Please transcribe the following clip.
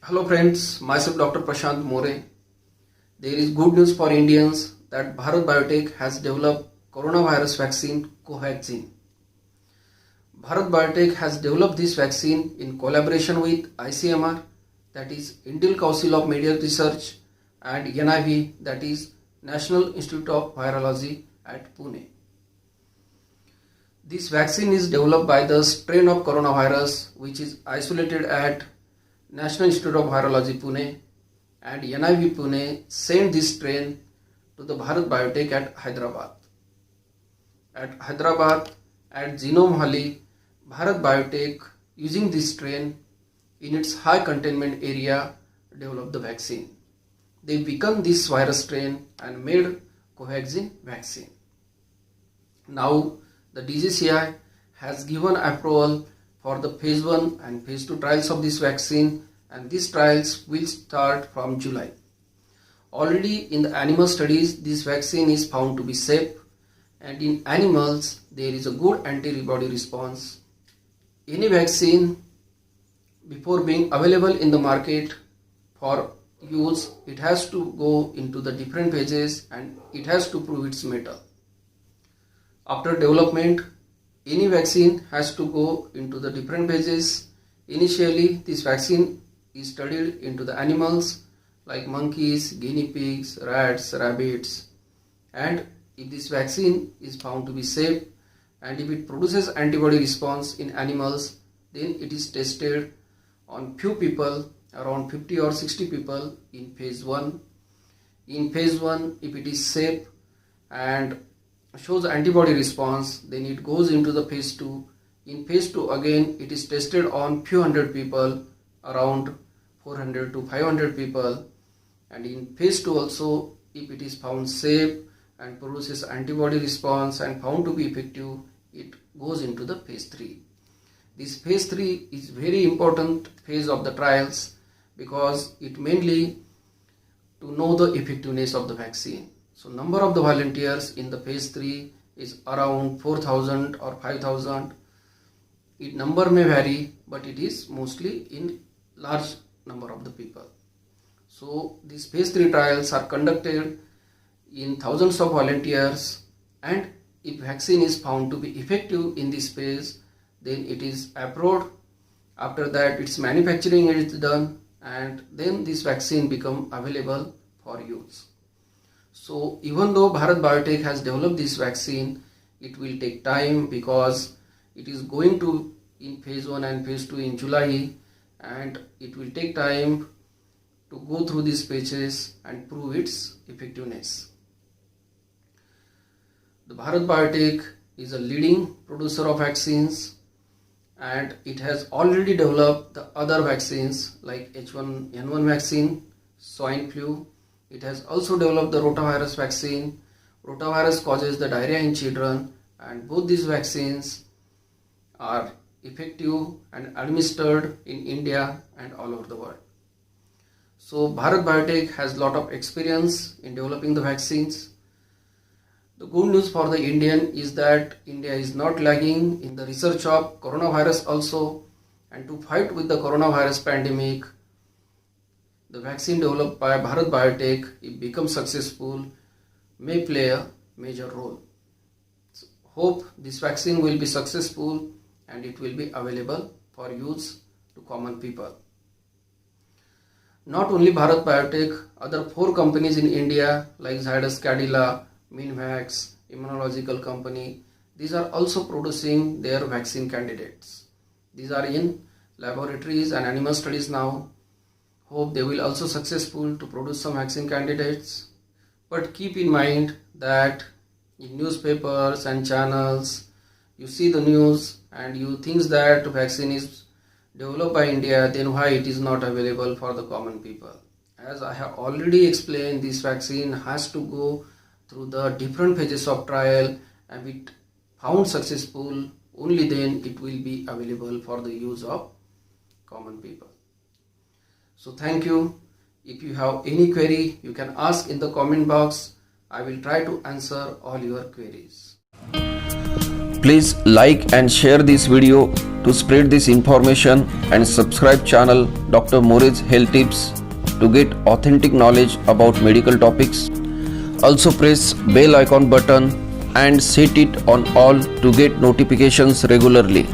Hello friends, myself Dr. Prashant More. There is good news for Indians that Bharat Biotech has developed coronavirus vaccine Covaxin. Bharat Biotech has developed this vaccine in collaboration with ICMR, that is Indian Council of Medical Research, and NIV, that is National Institute of Virology at Pune. This vaccine is developed by the strain of coronavirus which is isolated at National Institute of Virology Pune, and NIV Pune sent this strain to the Bharat Biotech at Hyderabad. At Hyderabad, at Genome Valley, Bharat Biotech using this strain in its high containment area developed the vaccine. They weakened this virus strain and made Covaxin vaccine. Now the DGCI has given approval for the phase 1 and phase 2 trials of this vaccine, and these trials will start from July. Already in the animal studies, this vaccine is found to be safe, and in animals there is a good antibody response. Any vaccine, before being available in the market for use, it has to go into the different phases and it has to prove its mettle. After development, any vaccine has to go into the different phases. Initially, this vaccine is studied into the animals like monkeys, guinea pigs, rats, rabbits, and if this vaccine is found to be safe and if it produces antibody response in animals, then it is tested on few people, around 50 or 60 people in phase 1. In phase 1, if it is safe and shows antibody response, then it goes into the phase 2. In phase 2 again it is tested on few hundred people, around 400 to 500 people, and in phase 2 also if it is found safe and produces antibody response and found to be effective, it goes into the phase 3. This phase 3 is very important phase of the trials because it mainly to know the effectiveness of the vaccine. So number of the volunteers in the phase 3 is around 4,000 or 5,000. It number may vary, but it is mostly in large number of the people. So these phase 3 trials are conducted in thousands of volunteers, and if vaccine is found to be effective in this phase, then it is approved. After that its manufacturing is done, and then this vaccine become available for use. So even though Bharat Biotech has developed this vaccine, it will take time because it is going to in phase 1 and phase 2 in July, and it will take time to go through these phases and prove its effectiveness. The Bharat Biotech is a leading producer of vaccines, and it has already developed the other vaccines like H1N1 vaccine, swine flu. It has also developed the rotavirus vaccine. Rotavirus causes the diarrhea in children, and both these vaccines are effective and administered in India and all over the world. So Bharat Biotech has a lot of experience in developing the vaccines. The good news for the Indian is that India is not lagging in the research of coronavirus also, and to fight with the coronavirus pandemic, the vaccine developed by Bharat Biotech, if becomes successful, may play a major role. So, hope this vaccine will be successful and it will be available for use to common people. Not only Bharat Biotech, other 4 companies in India like Zydus Cadila, Minvax, Immunological Company, these are also producing their vaccine candidates. These are in laboratories and animal studies now. Hope they will also successful to produce some vaccine candidates. But keep in mind that in newspapers and channels, you see the news and you think that vaccine is developed by India, then why it is not available for the common people? As I have already explained, this vaccine has to go through the different phases of trial, and if found successful, only then it will be available for the use of common people. So thank you. If you have any query, you can ask in the comment box. I will try to answer all your queries. Please like and share this video to spread this information and subscribe channel Dr. More's Health Tips to get authentic knowledge about medical topics. Also press bell icon button and set it on all to get notifications regularly.